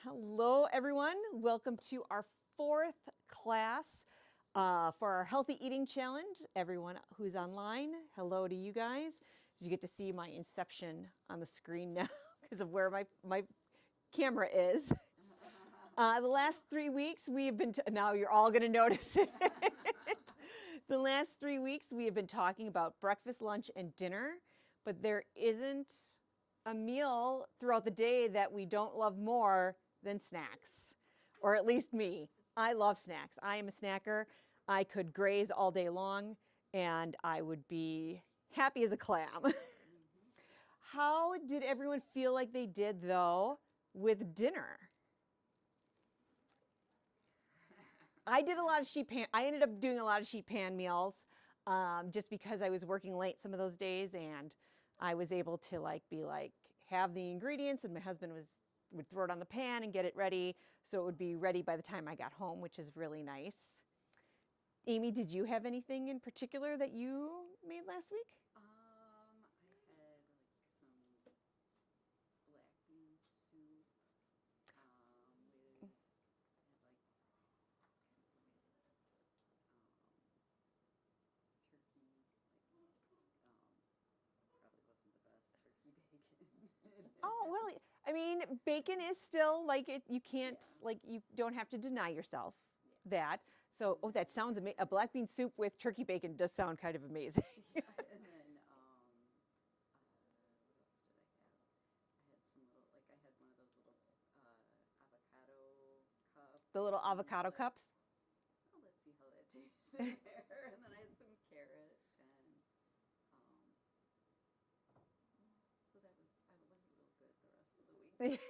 Hello, everyone. Welcome to our fourth class for our Healthy Eating Challenge. Everyone who's online, hello to you guys. As you get to see my inception on the screen now because of where my camera is. The last 3 weeks we have been, now you're all going to notice it. The last 3 weeks we have been talking about breakfast, lunch, and dinner, but there isn't a meal throughout the day that we don't love more than snacks, or at least me. I love snacks. I am a snacker. I could graze all day long and I would be happy as a clam. How did everyone feel like they did though with dinner? I did a lot of sheet pan. I ended up doing a lot of sheet pan meals just because I was working late some of those days, and I was able to have the ingredients, and my husband would throw it on the pan and get it ready, so it would be ready by the time I got home, which is really nice. Amy, did you have anything in particular that you made last week? I had some black bean soup with turkey. Probably wasn't the best turkey bacon. Oh, well, I mean, bacon is still you can't, you don't have to deny yourself that. So, oh, that sounds amazing. A black bean soup with turkey bacon does sound kind of amazing. And then, what else did I have? I had some little, I had one of those little avocado cups. The little avocado cups? Oh, let's see how that tastes in there. And then I had some carrot, and so that was, I wasn't real good the rest of the week.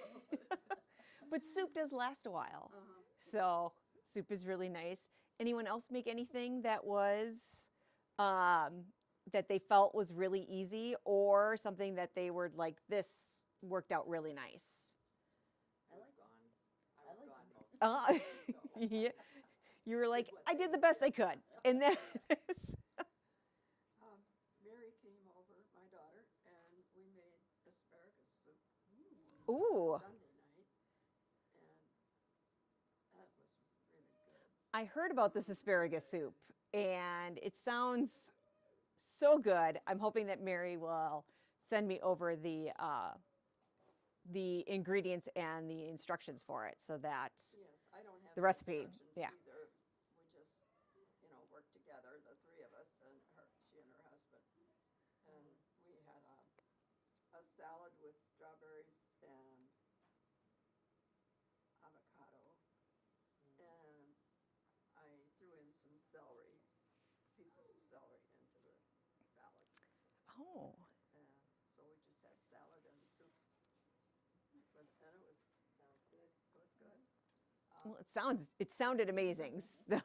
But soup does last a while. So soup is really nice. Anyone else make anything that was, that they felt was really easy, or something that they were like, this worked out really nice? I was gone most of the time, so. Yeah. You were like, I did the best I could. And then Mary came over, my daughter, and we made asparagus soup ooh. Sunday night, and that was really good. I heard about this asparagus soup, and it sounds so good. I'm hoping that Mary will send me over the ingredients and the instructions for it, so that Yes, I don't have the recipe, instructions yeah. either. We just, worked together, the three of us, and she and her husband. And we had a salad with strawberries and avocado. And I threw in some celery, pieces of celery into the salad. Oh, And so we just had salad and soup. And it was, sounds good. It was good. well, it sounded amazing. So.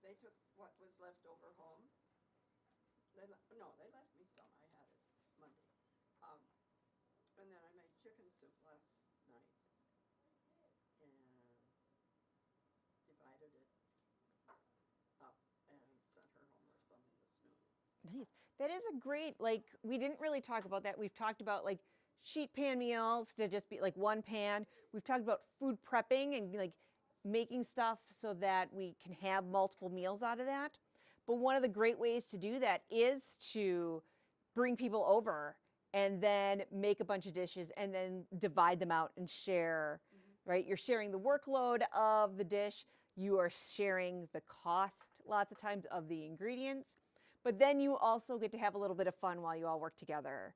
They took what was left over home. They left me some. I had it Monday. And then I made chicken soup last night and divided it up and sent her home with some this noon. Nice. That is a great, we didn't really talk about that. We've talked about sheet pan meals to just be one pan. We've talked about food prepping and making stuff so that we can have multiple meals out of that. But one of the great ways to do that is to bring people over and then make a bunch of dishes and then divide them out and share, right? You're sharing the workload of the dish. You are sharing the cost lots of times of the ingredients. But then you also get to have a little bit of fun while you all work together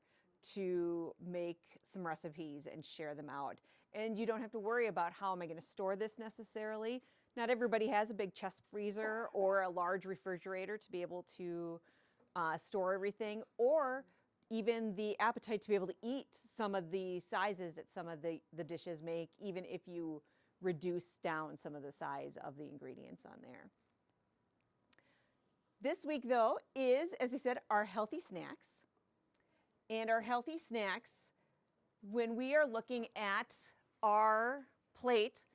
to make some recipes and share them out. And you don't have to worry about how am I going to store this necessarily. Not everybody has a big chest freezer or a large refrigerator to be able to store everything, or even the appetite to be able to eat some of the sizes that some of the dishes make, even if you reduce down some of the size of the ingredients on there. This week, though, is, as I said, our healthy snacks. And our healthy snacks, when we are looking at our plate,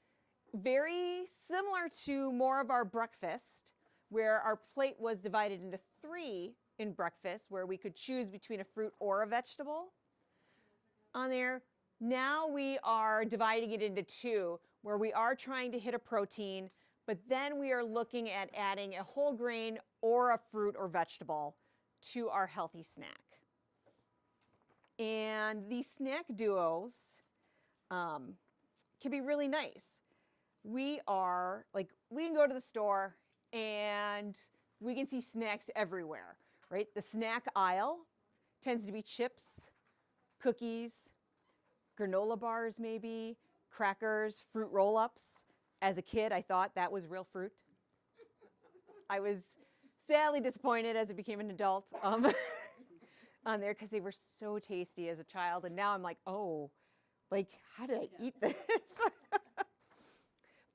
very similar to more of our breakfast, where our plate was divided into 3 in breakfast, where we could choose between a fruit or a vegetable on there. Now we are dividing it into 2, where we are trying to hit a protein, but then we are looking at adding a whole grain or a fruit or vegetable to our healthy snack. And these snack duos can be really nice. We can go to the store and we can see snacks everywhere, right? The snack aisle tends to be chips, cookies, granola bars maybe, crackers, fruit roll-ups. As a kid, I thought that was real fruit. I was sadly disappointed as I became an adult on there because they were so tasty as a child. And now I'm like, oh, like, how did I eat this?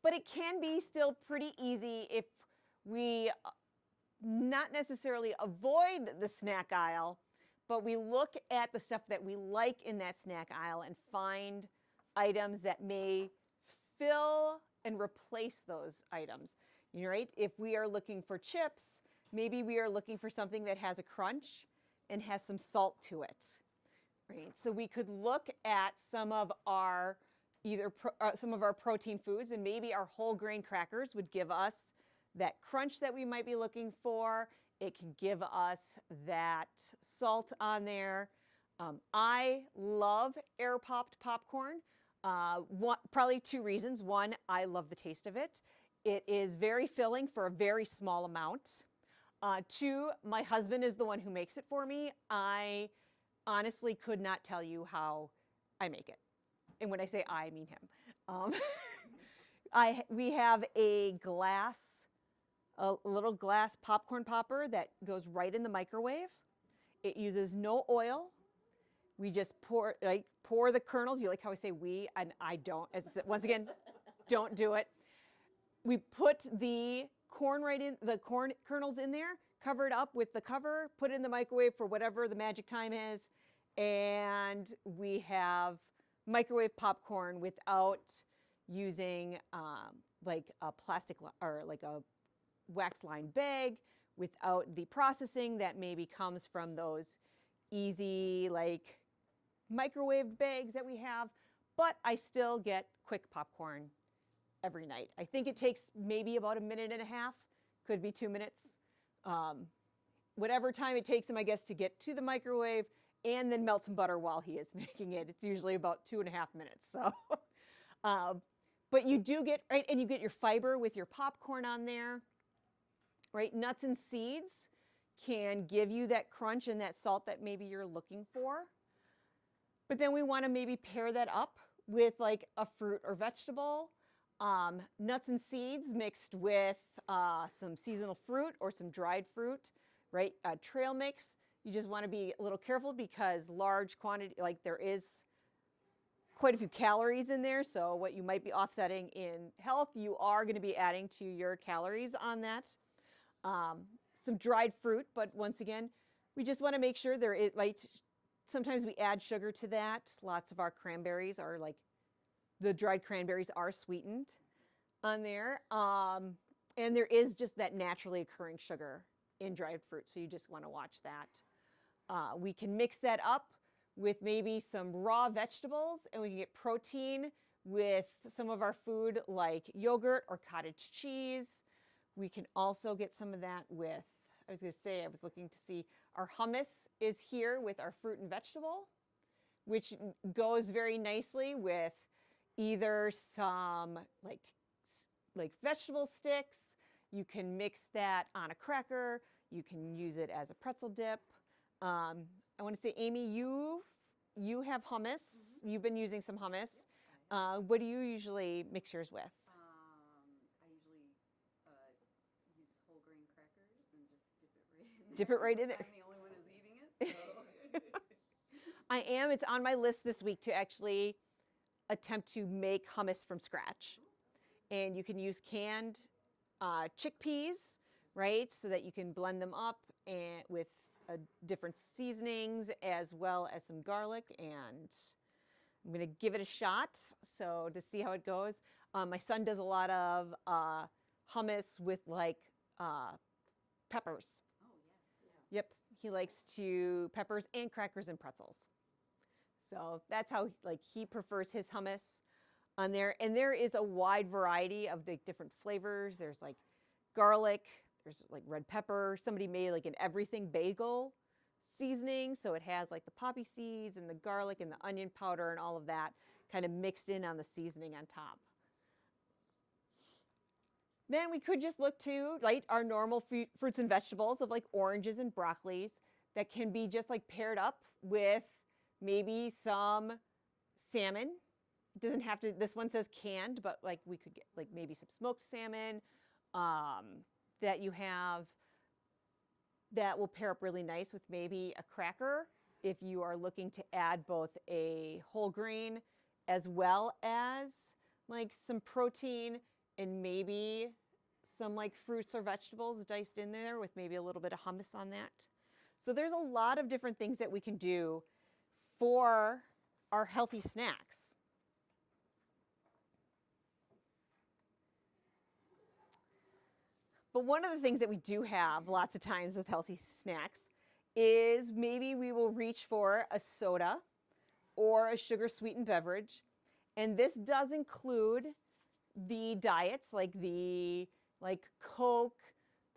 But it can be still pretty easy if we not necessarily avoid the snack aisle, but we look at the stuff that we like in that snack aisle and find items that may fill and replace those items. Right? If we are looking for chips, maybe we are looking for something that has a crunch and has some salt to it. Right? So we could look at some of our some of our protein foods, and maybe our whole grain crackers would give us that crunch that we might be looking for. It can give us that salt on there. I love air popped popcorn. Probably two reasons. One, I love the taste of it. It is very filling for a very small amount. Two, my husband is the one who makes it for me. I honestly could not tell you how I make it. And when I say I mean him. We have a little glass popcorn popper that goes right in the microwave. It uses no oil. We just pour the kernels. You like how I say we, and I don't. Once again, don't do it. We put the corn kernels in there, cover it up with the cover, put it in the microwave for whatever the magic time is, and we have microwave popcorn without using like a plastic or like a wax lined bag, without the processing that maybe comes from those easy like microwave bags that we have. But I still get quick popcorn every night. I think it takes maybe about a minute and a half, could be 2 minutes. Whatever time it takes him, I guess, to get to the microwave and then melt some butter while he is making it. It's usually about 2.5 minutes. So, but you do get, right, and you get your fiber with your popcorn on there, right? Nuts and seeds can give you that crunch and that salt that maybe you're looking for. But then we want to maybe pair that up with like a fruit or vegetable. Nuts and seeds mixed with some seasonal fruit or some dried fruit, right? Trail mix. You just want to be a little careful because large quantity, like there is quite a few calories in there. So what you might be offsetting in health, you are going to be adding to your calories on that. Some dried fruit, but once again, we just want to make sure there is, like, sometimes we add sugar to that. Lots of our cranberries are like, the dried cranberries are sweetened on there. And there is just that naturally occurring sugar in dried fruit. So you just want to watch that. We can mix that up with maybe some raw vegetables, and we can get protein with some of our food like yogurt or cottage cheese. We can also get some of that with, I was looking to see, our hummus is here with our fruit and vegetable, which goes very nicely with either some like vegetable sticks. You can mix that on a cracker. You can use it as a pretzel dip. I want to say, Amy, you have hummus. You've been using some hummus. What do you usually mix yours with? I usually use whole grain crackers and just Dip it right in there. I'm the only one who's eating it. So. I am. It's on my list this week to actually attempt to make hummus from scratch. And you can use canned chickpeas, right? So that you can blend them up and with different seasonings as well as some garlic. And I'm going to give it a shot so to see how it goes. My son does a lot of hummus with like peppers. Oh, yeah. Yep, he likes to peppers and crackers and pretzels. So that's how like he prefers his hummus. on there. And there is a wide variety of like different flavors. There's like garlic, there's like red pepper. Somebody made like an everything bagel seasoning. So it has like the poppy seeds and the garlic and the onion powder and all of that kind of mixed in on the seasoning on top. Then we could just look to like our normal fruits and vegetables of like oranges and broccolis that can be just like paired up with maybe some salmon. It doesn't have to, this one says canned, but like we could get like maybe some smoked salmon that you have that will pair up really nice with maybe a cracker if you are looking to add both a whole grain as well as like some protein and maybe some like fruits or vegetables diced in there with maybe a little bit of hummus on that. So there's a lot of different things that we can do for our healthy snacks. But one of the things that we do have lots of times with healthy snacks is maybe we will reach for a soda or a sugar sweetened beverage. And this does include the diets like Coke,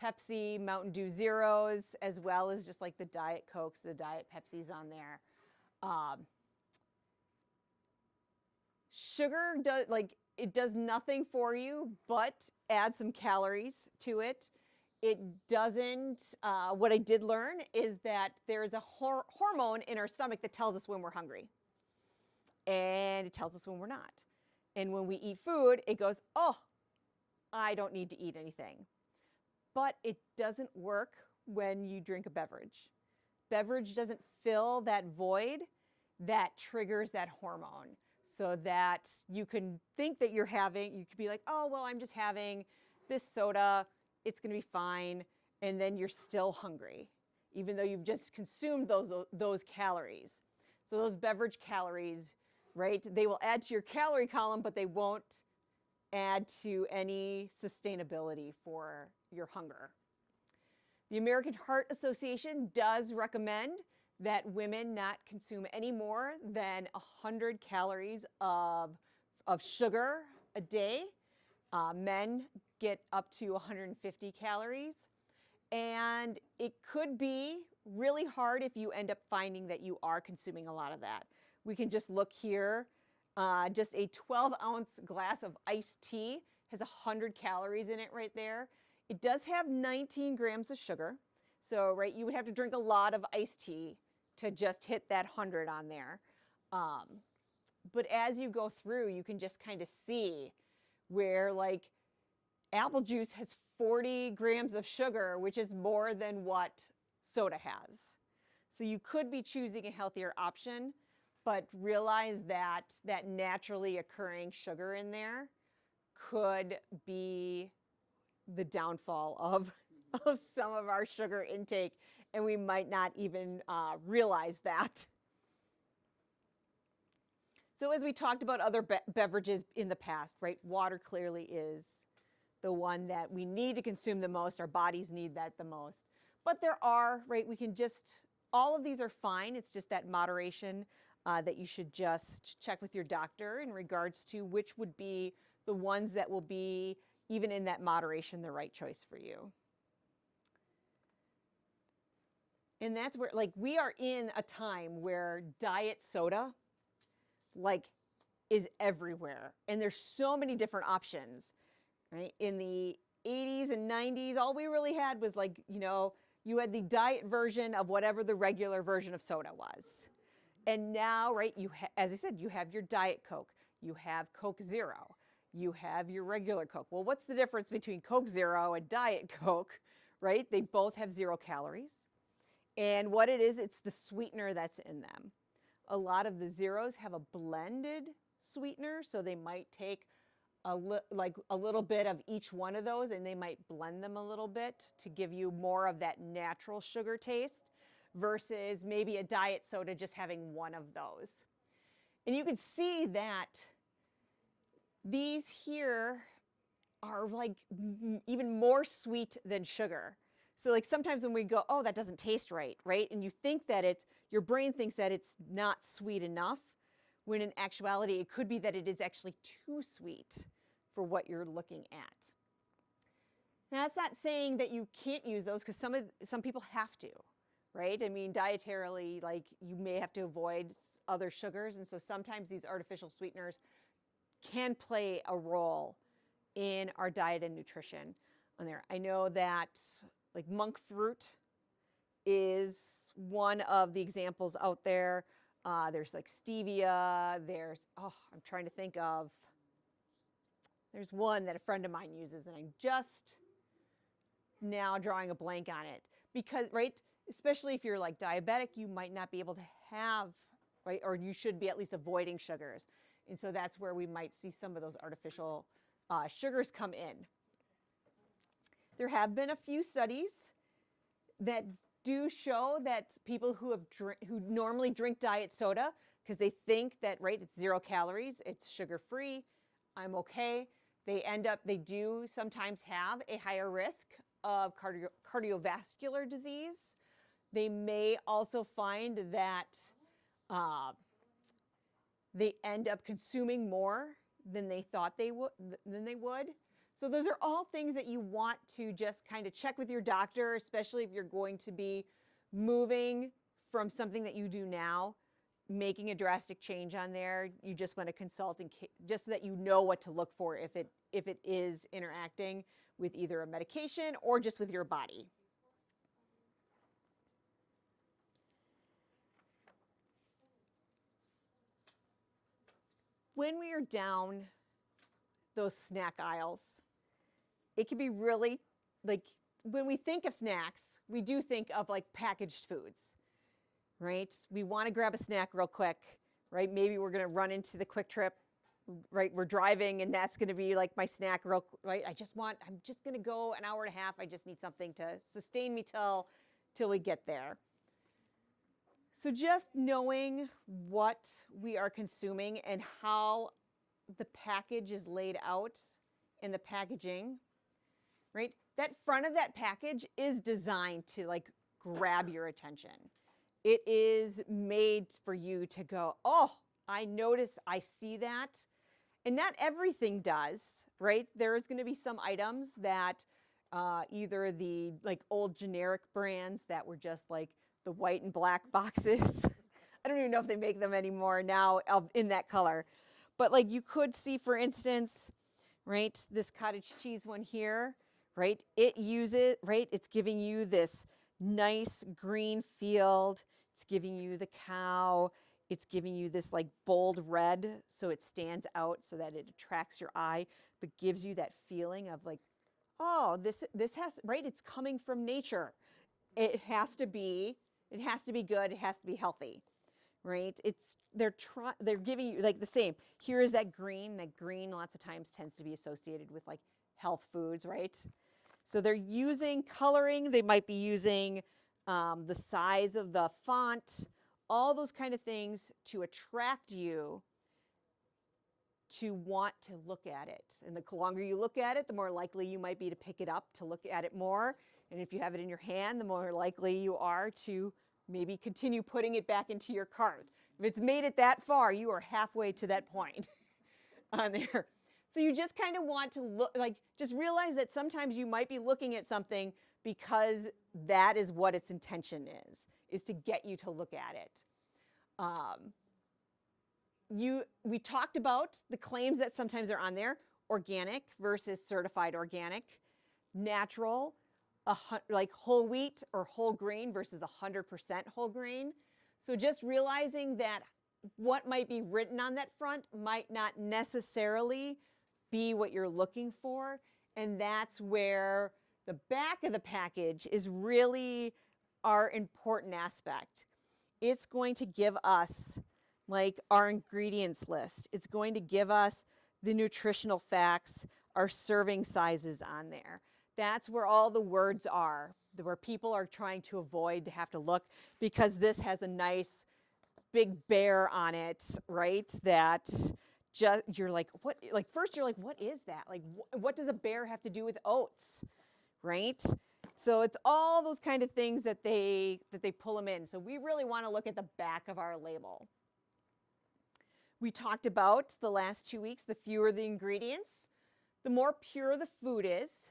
Pepsi, Mountain Dew Zeros, as well as just like the Diet Cokes, the Diet Pepsis on there. Sugar does it does nothing for you but add some calories to it. It doesn't, what I did learn is that there's a hormone in our stomach that tells us when we're hungry. And it tells us when we're not. And when we eat food, it goes, oh, I don't need to eat anything. But it doesn't work when you drink a beverage. Beverage doesn't fill that void that triggers that hormone. So that you can think that you could be like, oh, well, I'm just having this soda, it's gonna be fine, and then you're still hungry, even though you've just consumed those calories. So those beverage calories, right, they will add to your calorie column, but they won't add to any sustainability for your hunger. The American Heart Association does recommend that women not consume any more than 100 calories of sugar a day. Men get up to 150 calories. And it could be really hard if you end up finding that you are consuming a lot of that. We can just look here. Just a 12-ounce glass of iced tea has 100 calories in it right there. It does have 19 grams of sugar. So, right, you would have to drink a lot of iced tea to just hit that 100 on there. But as you go through, you can just kind of see where like apple juice has 40 grams of sugar, which is more than what soda has. So you could be choosing a healthier option, but realize that that naturally occurring sugar in there could be the downfall of some of our sugar intake, and we might not even realize that. So as we talked about other beverages in the past, right, water clearly is the one that we need to consume the most. Our bodies need that the most. But there are, right, we can just, all of these are fine. It's just that moderation that you should just check with your doctor in regards to which would be the ones that will be, even in that moderation, the right choice for you. And that's where, like, we are in a time where diet soda, like, is everywhere. And there's so many different options, right? In the 80s and 90s, all we really had was, like, you know, you had the diet version of whatever the regular version of soda was. And now, right, as I said, you have your Diet Coke, you have Coke Zero, you have your regular Coke. Well, what's the difference between Coke Zero and Diet Coke, right? They both have 0 calories. And what it is, it's the sweetener that's in them. A lot of the Zeros have a blended sweetener, so they might take a little bit of each one of those, and they might blend them a little bit to give you more of that natural sugar taste versus maybe a diet soda just having one of those. And you can see that these here are like even more sweet than sugar. So like sometimes when we go, oh, that doesn't taste right, right? And you think that your brain thinks that it's not sweet enough. when in actuality, it could be that it is actually too sweet for what you're looking at. Now, that's not saying that you can't use those, because some people have to, right? I mean, dietarily, like, you may have to avoid other sugars, and so sometimes these artificial sweeteners can play a role in our diet and nutrition on there. I know that like monk fruit is one of the examples out there. There's like stevia, I'm trying to think of, there's one that a friend of mine uses, and I'm just now drawing a blank on it. Because, right, especially if you're like diabetic, you might not be able to have, right, or you should be at least avoiding sugars. And so that's where we might see some of those artificial sugars come in. There have been a few studies that do show that people who normally drink diet soda, because they think that, right, it's 0 calories, it's sugar-free, I'm okay, they do sometimes have a higher risk of cardiovascular disease. They may also find that they end up consuming more than they thought they would. So those are all things that you want to just kind of check with your doctor, especially if you're going to be moving from something that you do now, making a drastic change on there. You just want to consult just so that you know what to look for if it is interacting with either a medication or just with your body. When we are down those snack aisles, it can be really, like, when we think of snacks, we do think of like packaged foods, right? We want to grab a snack real quick, right? Maybe we're going to run into the Quick Trip, right? We're driving, and that's going to be like my snack right? I'm just going to go an hour and a half. I just need something to sustain me till we get there. So just knowing what we are consuming and how the package is laid out in the packaging, right? That front of that package is designed to like grab your attention. It is made for you to go, oh, I notice, I see that. And not everything does, right? There's going to be some items that either the like old generic brands that were just like the white and black boxes. I don't even know if they make them anymore now in that color. But like you could see, for instance, right, this cottage cheese one here, right? It uses, right? It's giving you this nice green field. It's giving you the cow. It's giving you this like bold red, so it stands out so that it attracts your eye, but gives you that feeling of like, oh, this has, right? It's coming from nature. It has to be good. It has to be healthy, right? They're giving you like the same. Here is that green. That green lots of times tends to be associated with like health foods, right? So they're using coloring. They might be using the size of the font, all those kind of things to attract you to want to look at it. And the longer you look at it, the more likely you might be to pick it up, to look at it more. And if you have it in your hand, the more likely you are to maybe continue putting it back into your cart. If it's made it that far, you are halfway to that point on there. So you just kind of want to look, like, just realize that sometimes you might be looking at something because that is what its intention is to get you to look at it. We talked about the claims that sometimes are on there: organic versus certified organic, natural, like whole wheat or whole grain versus 100% whole grain. So just realizing that what might be written on that front might not necessarily be what you're looking for. And that's where the back of the package is really our important aspect. It's going to give us like our ingredients list. It's going to give us the nutritional facts, our serving sizes on there. That's where all the words are, where people are trying to avoid to have to look, because this has a nice big bear on it, right? That just, you're like, what? Like first you're like, what is that? Like, what does a bear have to do with oats, right? So it's all those kind of things that they pull them in. So we really want to look at the back of our label. We talked about the last 2 weeks, the fewer the ingredients, the more pure the food is,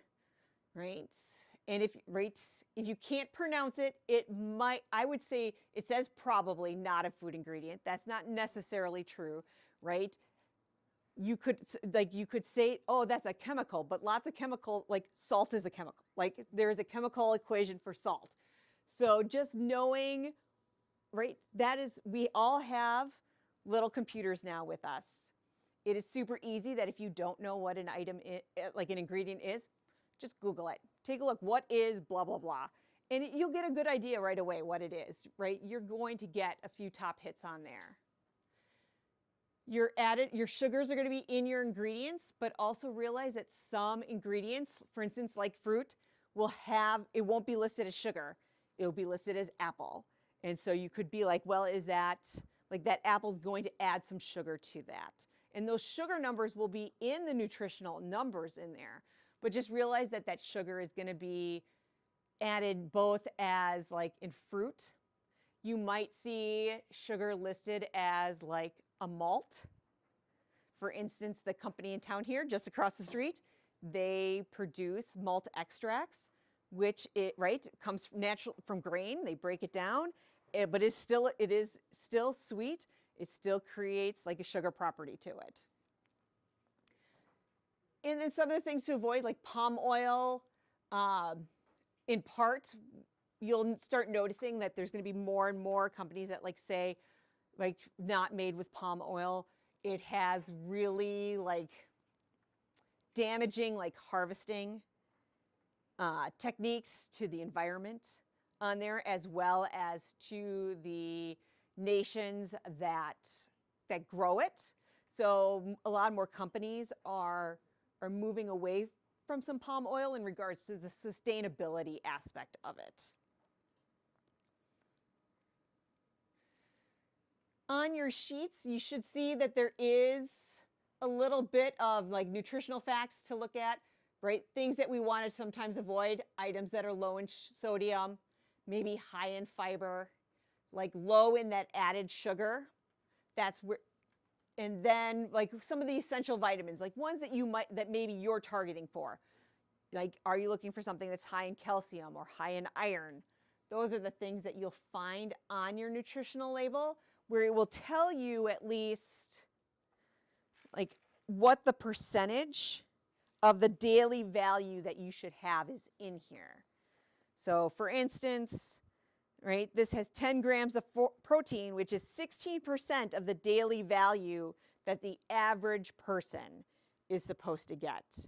right? And if you can't pronounce it, I would say it says probably not a food ingredient. That's not necessarily true, right? You could say, oh, that's a chemical, but lots of chemical, like salt is a chemical. Like there's a chemical equation for salt. So just knowing, right, we all have little computers now with us. It is super easy that if you don't know what an item is, like an ingredient is, just Google it. Take a look, what is blah, blah, blah. And you'll get a good idea right away what it is, right? You're going to get a few top hits on there. Your sugars are going to be in your ingredients, but also realize that some ingredients, for instance, like fruit, it won't be listed as sugar. It'll be listed as apple. And so you could be like, well, is that, like that apple's going to add some sugar to that. And those sugar numbers will be in the nutritional numbers in there. But just realize that that sugar is going to be added both as like in fruit. You might see sugar listed as like a malt. For instance, the company in town here, just across the street, they produce malt extracts, which comes natural from grain. They break it down, but it is still sweet. It still creates like a sugar property to it. And then some of the things to avoid, like palm oil, in part, you'll start noticing that there's going to be more and more companies that say, not made with palm oil. It has really damaging harvesting techniques to the environment on there, as well as to the nations that grow it. So a lot more companies are moving away from some palm oil in regards to the sustainability aspect of it. On your sheets, you should see that there is a little bit of nutritional facts to look at, right? Things that we want to sometimes avoid, items that are low in sodium, maybe high in fiber, low in that added sugar. That's where, and then some of the essential vitamins, ones that maybe you're targeting for. Are you looking for something that's high in calcium or high in iron? Those are the things that you'll find on your nutritional label, where it will tell you at least what the percentage of the daily value that you should have is in here. So for instance, right, this has 10 grams of protein, which is 16% of the daily value that the average person is supposed to get.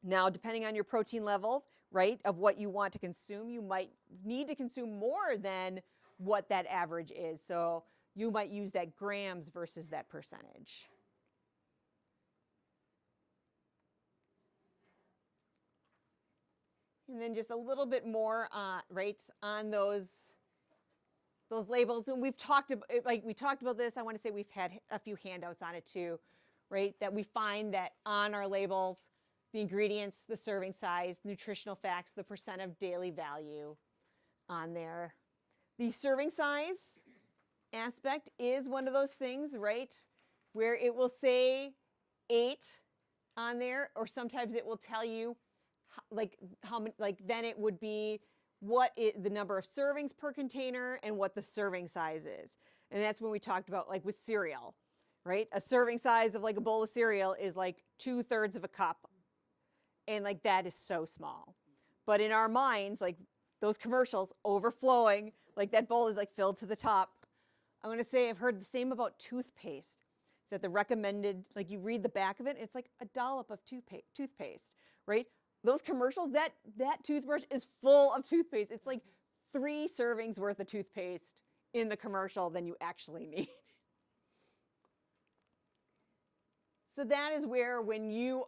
Now, depending on your protein level, right, of what you want to consume, you might need to consume more than what that average is. So you might use that grams versus that percentage. And then just a little bit more, right, on those labels. And we've talked about this. I want to say we've had a few handouts on it too, right? That we find that on our labels, the ingredients, the serving size, nutritional facts, the percent of daily value on there. The serving size aspect is one of those things, right, where it will say 8 on there, or sometimes it will tell you how many, then it would be what is the number of servings per container and what the serving size is. And that's when we talked about with cereal, right? A serving size of a bowl of cereal is 2/3 of a cup. And that is so small. But in our minds, those commercials overflowing, that bowl is filled to the top. I'm going to say I've heard the same about toothpaste. Is that the recommended, you read the back of it, it's a dollop of toothpaste, right? Those commercials, that toothbrush is full of toothpaste. It's 3 servings worth of toothpaste in the commercial than you actually need. So that is where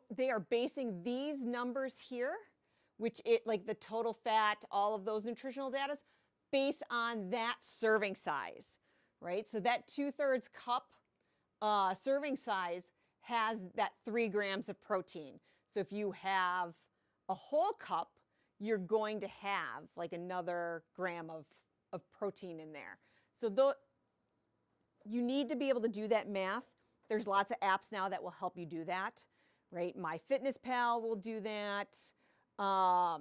they are basing these numbers here, which the total fat, all of those nutritional data, based on that serving size, right? So that 2/3 cup serving size has that 3 grams of protein. So if you have a whole cup, you're going to have another gram of protein in there. So you need to be able to do that math. There's lots of apps now that will help you do that, right? MyFitnessPal will do that. I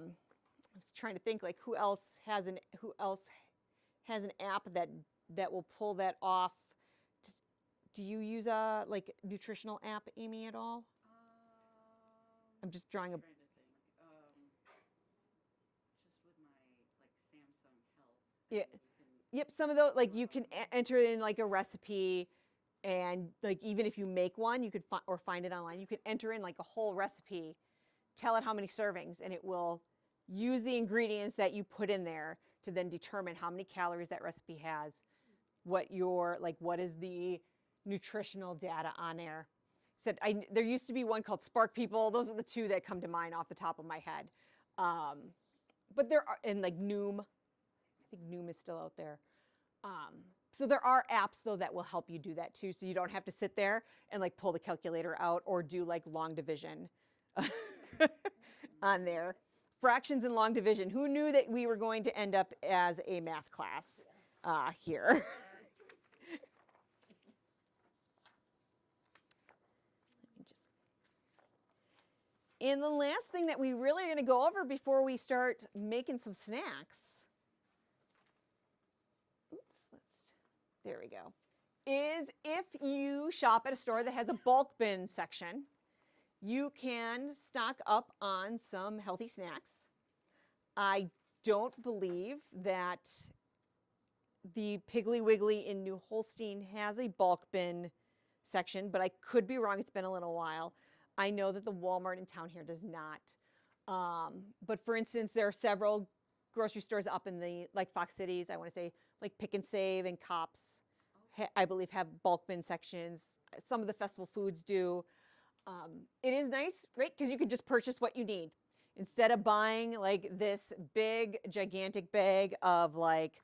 was trying to think like who else has an app that will pull that off. Do you use a like nutritional app, Amy, at all? I'm just drawing a. Trying to think. Just with my like Samsung Health. Yeah. You can, Yep. Some of those like you can enter in like a recipe, and like even if you make one, you could or find it online. You can enter in like a whole recipe, tell it how many servings, and it will use the ingredients that you put in there to then determine how many calories that recipe has, what is the nutritional data on there. Said there used to be one called Spark People. Those are the two that come to mind off the top of my head. But there are, and like Noom, I think Noom is still out there. So there are apps though that will help you do that too. So you don't have to sit there and like pull the calculator out or do like long division on there. Fractions and long division. Who knew that we were going to end up as a math class here? And the last thing that we really are going to go over before we start making some snacks, there we go, is if you shop at a store that has a bulk bin section, you can stock up on some healthy snacks. I don't believe that the Piggly Wiggly in New Holstein has a bulk bin section, but I could be wrong. It's been a little while. I know that the Walmart in town here does not. But for instance, there are several grocery stores up in the like Fox Cities. I want to say like Pick and Save and Cops, I believe, have bulk bin sections. Some of the festival foods do. It is nice, right? Because you can just purchase what you need instead of buying like this big, gigantic bag of like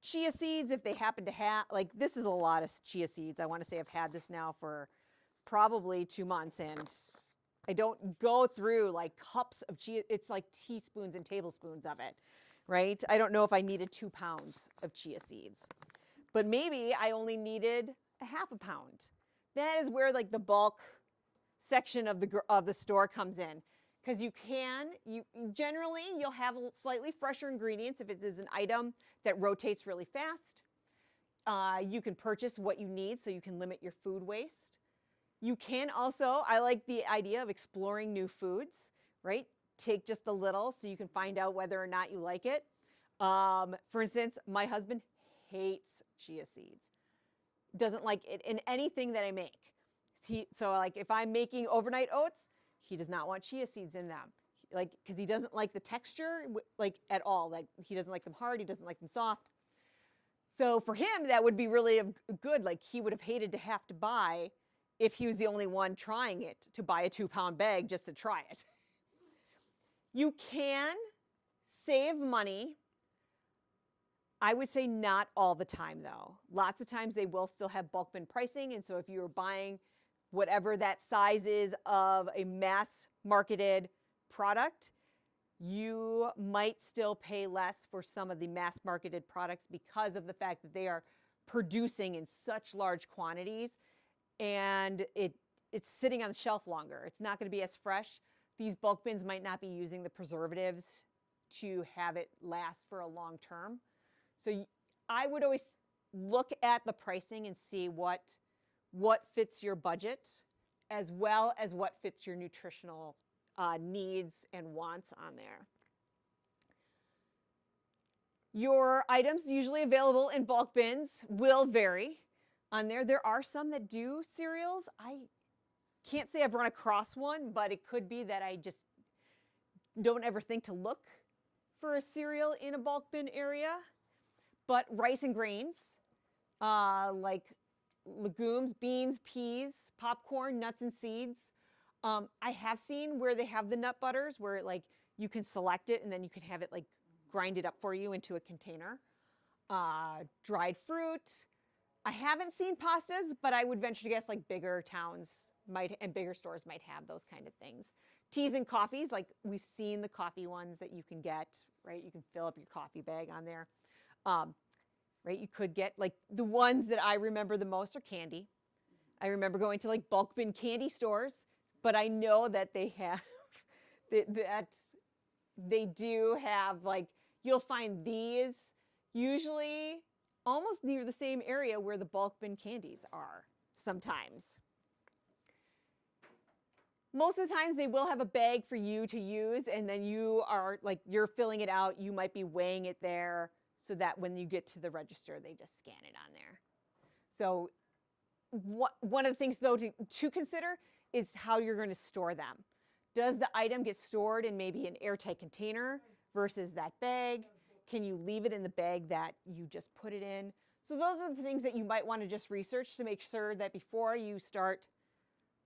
chia seeds. If they happen to have, like, this is a lot of chia seeds. I want to say I've had this now for probably 2 months, and I don't go through like cups of chia. It's like teaspoons and tablespoons of it, right? I don't know if I needed 2 pounds of chia seeds, but maybe I only needed a half a pound. That is where like the bulk section of the store comes in, because you generally you'll have slightly fresher ingredients if it is an item that rotates really fast. You can purchase what you need so you can limit your food waste. You can also, I like the idea of exploring new foods, right? Take just a little so you can find out whether or not you like it. For instance, my husband hates chia seeds. Doesn't like it in anything that I make. So like if I'm making overnight oats, he does not want chia seeds in them. Like, because he doesn't like the texture like at all. Like he doesn't like them hard, he doesn't like them soft. So for him, that would be really good. Like he would have hated to have to buy, if he was the only one trying it, to buy a 2-pound bag just to try it. You can save money. I would say not all the time though. Lots of times they will still have bulk bin pricing, and so if you're buying whatever that size is of a mass marketed product, you might still pay less for some of the mass marketed products because of the fact that they are producing in such large quantities, and it's sitting on the shelf longer. It's not going to be as fresh. These bulk bins might not be using the preservatives to have it last for a long term. So I would always look at the pricing and see what fits your budget, as well as what fits your nutritional needs and wants on there. Your items usually available in bulk bins will vary on there. There are some that do cereals. I can't say I've run across one, but it could be that I just don't ever think to look for a cereal in a bulk bin area. But rice and grains, like legumes, beans, peas, popcorn, nuts and seeds. I have seen where they have the nut butters where like you can select it and then you can have it like grind it up for you into a container. Dried fruit. I haven't seen pastas, but I would venture to guess like bigger towns and bigger stores might have those kind of things. Teas and coffees, like we've seen the coffee ones that you can get, right? You can fill up your coffee bag on there. right? You could get like the ones that I remember the most are candy. I remember going to like bulk bin candy stores, but I know that they have they do have like, you'll find these usually almost near the same area where the bulk bin candies are sometimes. Most of the times they will have a bag for you to use, and then you are like, you're filling it out. You might be weighing it there so that when you get to the register, they just scan it on there. So one of the things though to consider is how you're going to store them. Does the item get stored in maybe an airtight container versus that bag? Can you leave it in the bag that you just put it in? So those are the things that you might want to just research to make sure that before you start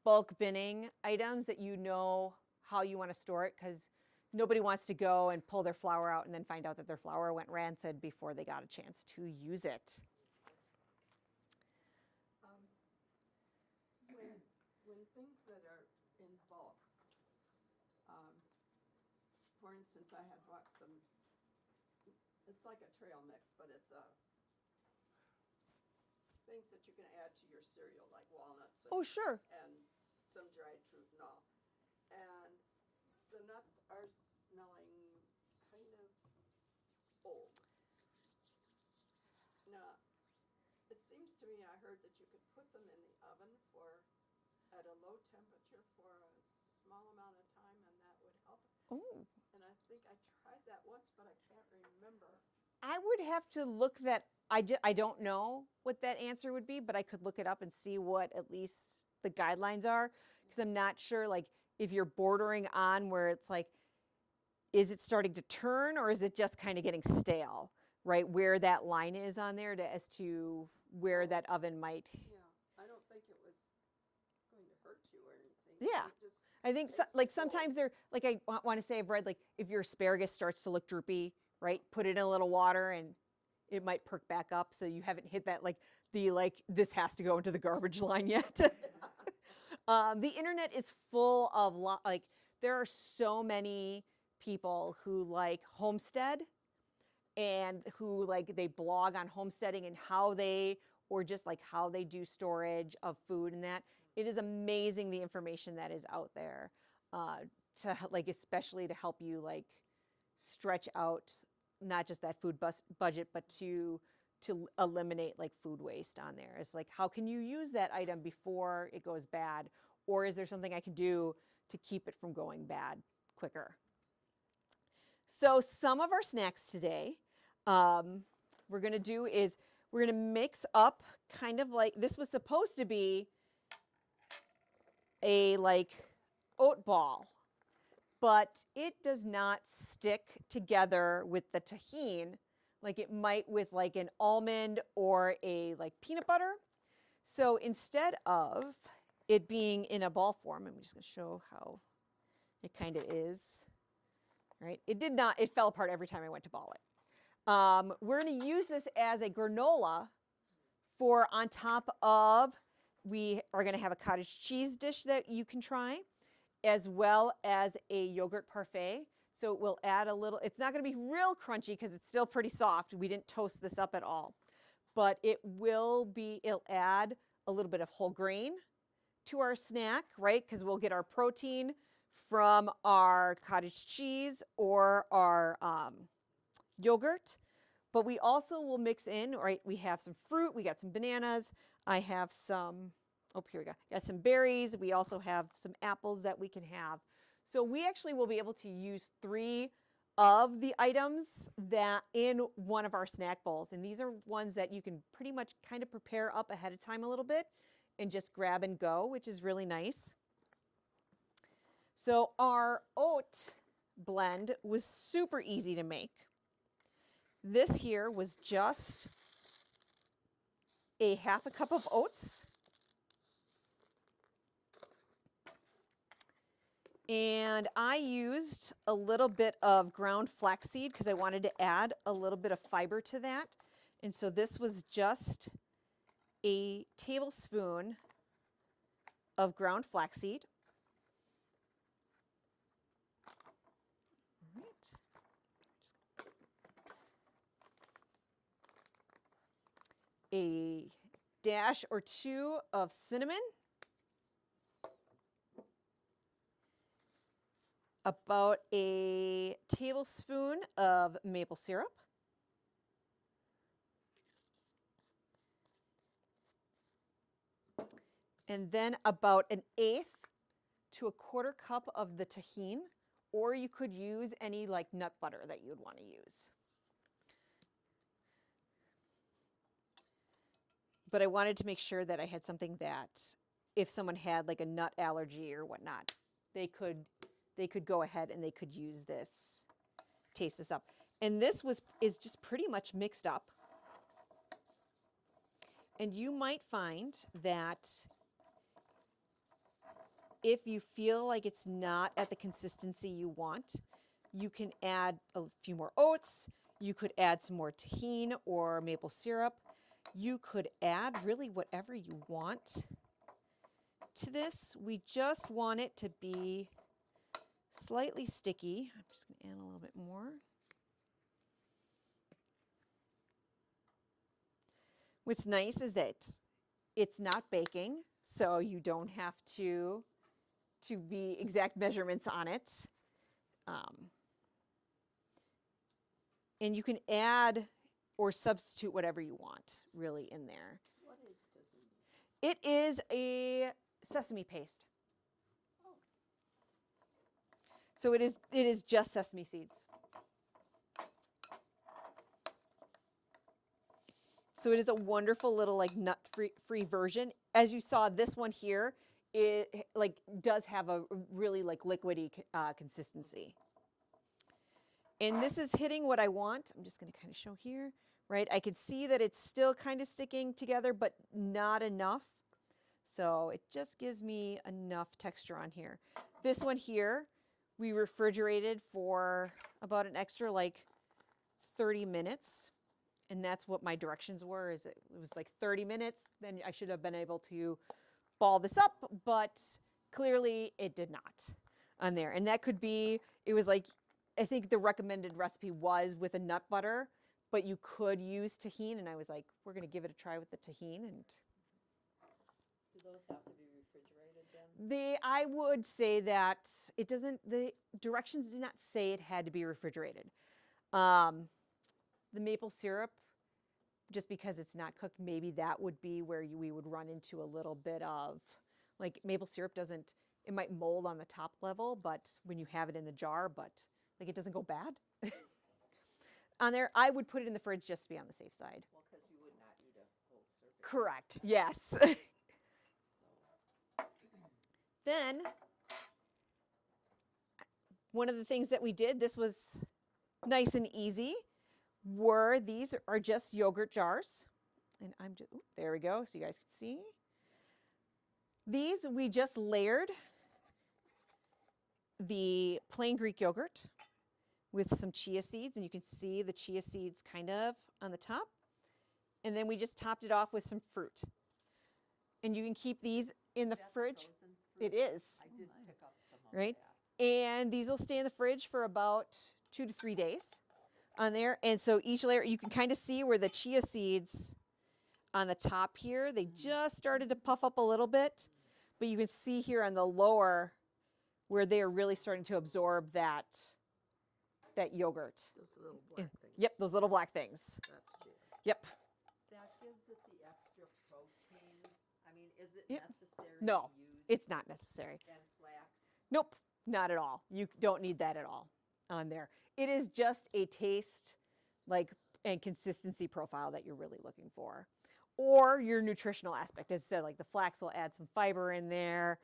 bulk binning items that you know how you want to store it, because nobody wants to go and pull their flour out and then find out that their flour went rancid before they got a chance to use it. When things that are in bulk, for instance, I had bought some, it's like a trail mix, but it's things that you can add to your cereal, like walnuts Oh, sure. and some dried fruit and all. And the nuts are smelling kind of old. Now, it seems to me I heard that you could put them in the oven at a low temperature for a small amount of time, and that would help. Oh. And I think I tried that once, but I can't remember. I would have to look that. I don't know what that answer would be, but I could look it up and see what at least the guidelines are, because I'm not sure like if you're bordering on where it's like, is it starting to turn or is it just kind of getting stale, right? Where that line is on there as to where that oven might. Yeah, I don't think it was going to hurt you or anything. Yeah. It just I think so, like sometimes they're like, I want to say I've read like if your asparagus starts to look droopy, right? Put it in a little water and it might perk back up. So you haven't hit that like this has to go into the garbage line yet. The internet is full of like there are so many people who like homestead and who like they blog on homesteading and how they or just like how they do storage of food and that. It is amazing the information that is out there to like especially to help you like stretch out not just that food budget but to eliminate like food waste on there. It's like how can you use that item before it goes bad, or is there something I can do to keep it from going bad quicker? So some of our snacks today we're going to do is we're going to mix up kind of like, this was supposed to be a like oat ball, but it does not stick together with the tahine like it might with like an almond or a like peanut butter. So instead of it being in a ball form, I'm just going to show how it kind of is, right? It fell apart every time I went to ball it. We're going to use this as a granola for on top of, we are going to have a cottage cheese dish that you can try, as well as a yogurt parfait. So it will add a little, it's not going to be real crunchy because it's still pretty soft. We didn't toast this up at all. But it'll add a little bit of whole grain to our snack, right? Because we'll get our protein from our cottage cheese or our yogurt. But we also will mix in, right? We have some fruit, we got some bananas. I have some, oh, here we go. Got some berries. We also have some apples that we can have. So we actually will be able to use 3 of the items that in one of our snack bowls. And these are ones that you can pretty much kind of prepare up ahead of time a little bit and just grab and go, which is really nice. So our oat blend was super easy to make. This here was just a half a cup of oats. And I used a little bit of ground flaxseed because I wanted to add a little bit of fiber to that. And so this was just a tablespoon of ground flaxseed. All right. a dash or two of cinnamon, about a tablespoon of maple syrup, and then about an eighth to a quarter cup of the tahine, or you could use any like nut butter that you would want to use. But I wanted to make sure that I had something that if someone had like a nut allergy or whatnot, they could go ahead and they could use this, taste this up. And this is just pretty much mixed up. And you might find that if you feel like it's not at the consistency you want, you can add a few more oats. You could add some more tahine or maple syrup. You could add really whatever you want to this. We just want it to be slightly sticky. I'm just going to add a little bit more. What's nice is that it's not baking, so you don't have to be exact measurements on it. And you can add or substitute whatever you want really in there. What is tahini? It is a sesame paste. Oh. So it is just sesame seeds. So it is a wonderful little like nut free version. As you saw, this one here, it like does have a really like liquidy consistency. And this is hitting what I want. I'm just going to kind of show here, right? I can see that it's still kind of sticking together, but not enough. So it just gives me enough texture on here. This one here, we refrigerated for about an extra like 30 minutes. And that's what my directions were, is it was like 30 minutes. Then I should have been able to ball this up, but clearly it did not on there. And that could be, it was like, I think the recommended recipe was with a nut butter, but you could use tahine. And I was like, we're going to give it a try with the tahine. And Do those have to be refrigerated then? I would say that it doesn't, the directions did not say it had to be refrigerated. The maple syrup, just because it's not cooked, maybe that would be where we would run into a little bit of, like maple syrup doesn't, it might mold on the top level, but when you have it in the jar, but like it doesn't go bad. On there, I would put it in the fridge just to be on the safe side. Well, because you would not eat a whole serving. Correct, yes. Then, one of the things that we did, this was nice and easy, these are just yogurt jars. And I'm just, there we go, so you guys can see. These, we just layered the plain Greek yogurt with some chia seeds, and you can see the chia seeds kind of on the top. And then we just topped it off with some fruit. And you can keep these in the fridge. It is. I did pick up some of right? that. And these will stay in the fridge for about 2 to 3 days on there. And so each layer, you can kind of see where the chia seeds on the top here, they just started to puff up a little bit, but you can see here on the lower where they are really starting to absorb that yogurt. Those little black things. Yep, those little black things. That's good. Yep. That gives it the extra protein. I mean, is it Yep. necessary No, to use it's not necessary. and flax? Nope, not at all. You don't need that at all on there. It is just a taste and consistency profile that you're really looking for. Or your nutritional aspect. As I said, like the flax will add some fiber in there.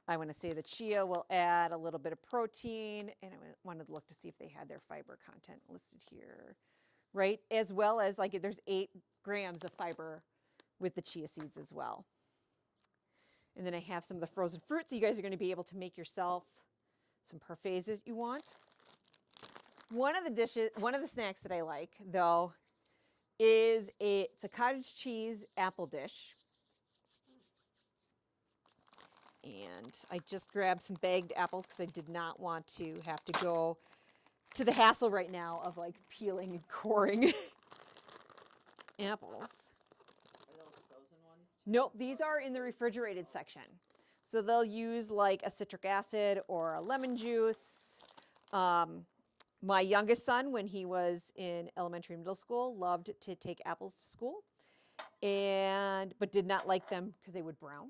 I want to say the chia will add a little bit of protein, and I wanted to look to see if they had their fiber content listed here, right? As well as like there's 8 grams of fiber with the chia seeds as well. And then I have some of the frozen fruit, so you guys are going to be able to make yourself some parfaits that you want. One of the snacks that I like, though, is it's a cottage cheese apple dish. And I just grabbed some bagged apples because I did not want to have to go to the hassle right now of like peeling and coring apples. Are Nope, these are in the refrigerated section. So they'll use like a citric acid or a lemon juice. My youngest son, when he was in elementary and middle school, loved to take apples to school, but did not like them because they would brown.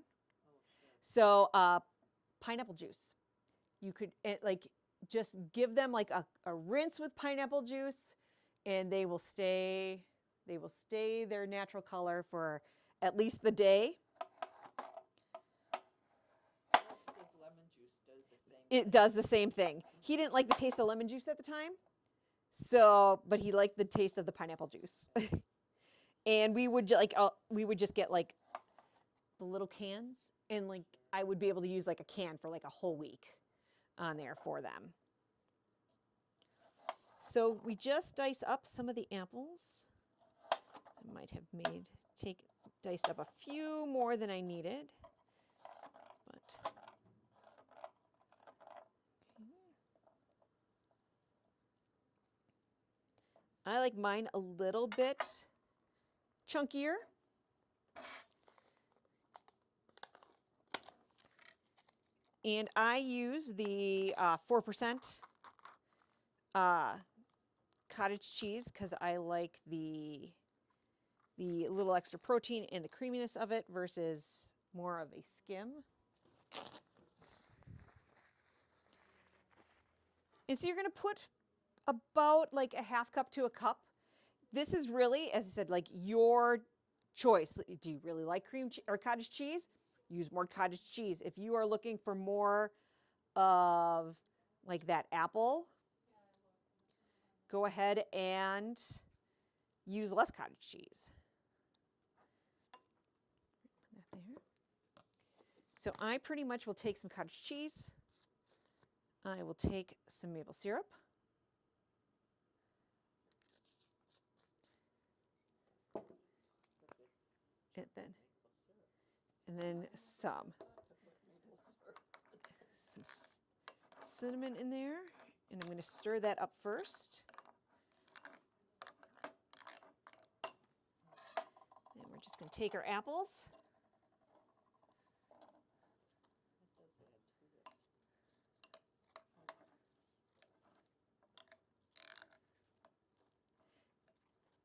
So pineapple juice. You could like just give them like a rinse with pineapple juice, and they will stay their natural color for at least the day. Does lemon juice do the same It thing? does the same thing. He didn't like the taste of lemon juice at the time, so but he liked the taste of the pineapple juice. And we would just get like the little cans, and like I would be able to use like a can for like a whole week on there for them. So we just dice up some of the apples. I might have diced up a few more than I needed, but I like mine a little bit chunkier. And I use the 4% cottage cheese because I like the little extra protein and the creaminess of it versus more of a skim. And so you're going to put about like a half cup to a cup. This is really, as I said, like your choice. Do you really like cream or cottage cheese? Use more cottage cheese. If you are looking for more of like that apple, go ahead and use less cottage cheese. Put that there. So I pretty much will take some cottage cheese. I will take some maple syrup. And then some cinnamon in there, and I'm going to stir that up first. And we're just going to take our apples.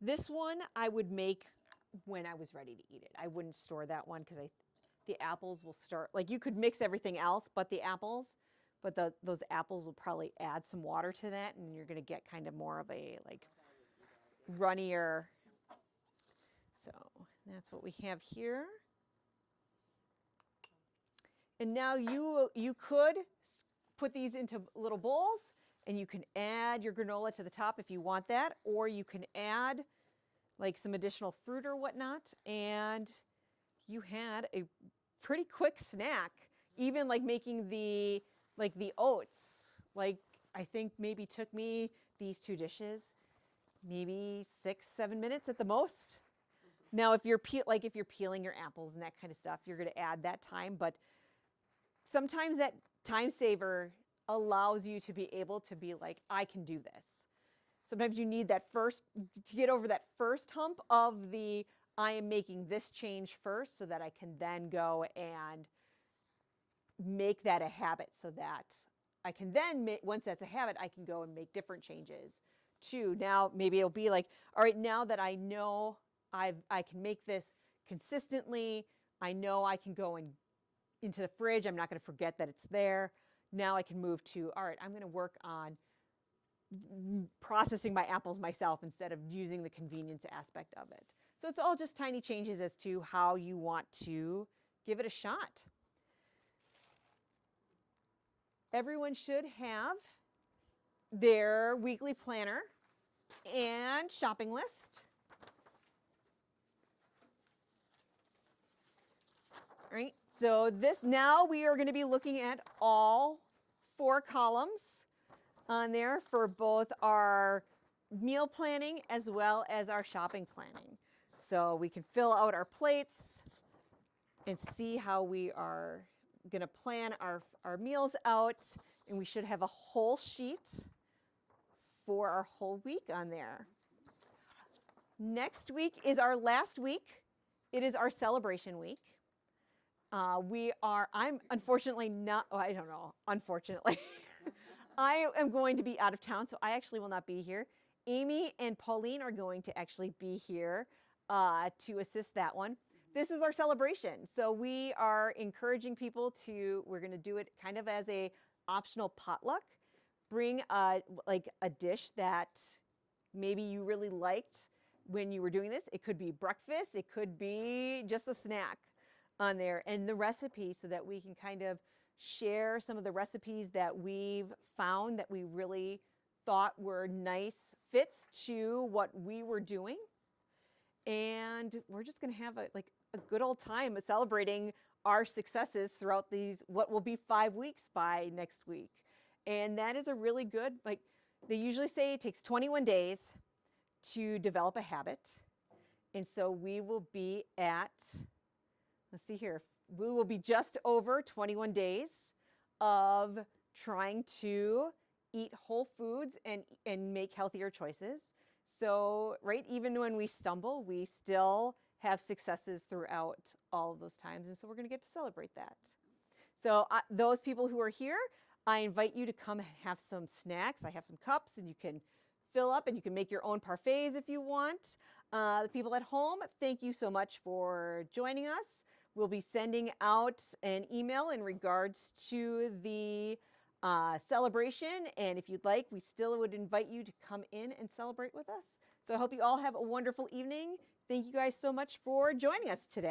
This one I would make when I was ready to eat it. I wouldn't store that one because the apples will start, like you could mix everything else but the apples, but those apples will probably add some water to that, and you're going to get kind of more of a like runnier. So that's what we have here. And now you could put these into little bowls, and you can add your granola to the top if you want that, or you can add like some additional fruit or whatnot, and you had a pretty quick snack. Even like making the oats, like I think maybe took me these two dishes maybe 6-7 minutes at the most. Now if you're peeling your apples and that kind of stuff, you're going to add that time, but sometimes that time saver allows you to be able to be like, I can do this. Sometimes you need that to get over that first hump of I am making this change first so that I can then go and make that a habit, so that I can then, once that's a habit, I can go and make different changes too. Now, maybe it'll be like, all right, now that I know I can make this consistently, I know I can go into the fridge, I'm not going to forget that it's there. Now I can move to, all right, I'm going to work on processing my apples myself instead of using the convenience aspect of it. So it's all just tiny changes as to how you want to give it a shot. Everyone should have their weekly planner and shopping list. All right, so now we are going to be looking at all 4 columns on there for both our meal planning as well as our shopping planning. So we can fill out our plates and see how we are going to plan our meals out, and we should have a whole sheet for our whole week on there. Next week is our last week It is our celebration week. I'm unfortunately not, oh, I don't know, unfortunately. I am going to be out of town, so I actually will not be here. Amy and Pauline are going to actually be here to assist that one. This is our celebration. So we are encouraging people we're going to do it kind of as a optional potluck. Bring like a dish that maybe you really liked when you were doing this. It could be breakfast. It could be just a snack on there, and the recipe, so that we can kind of share some of the recipes that we've found that we really thought were nice fits to what we were doing. And we're just going to have a good old time celebrating our successes throughout these, what will be 5 weeks by next week. And that is a really good, like they usually say it takes 21 days to develop a habit. And so we will be at, let's see here, we will be just over 21 days of trying to eat whole foods and make healthier choices. So, right, even when we stumble, we still have successes throughout all of those times. And so we're going to get to celebrate that. So those people who are here, I invite you to come and have some snacks. I have some cups, and you can fill up, and you can make your own parfaits if you want. The people at home, thank you so much for joining us. We'll be sending out an email in regards to the celebration. And if you'd like, we still would invite you to come in and celebrate with us. So I hope you all have a wonderful evening. Thank you guys so much for joining us today.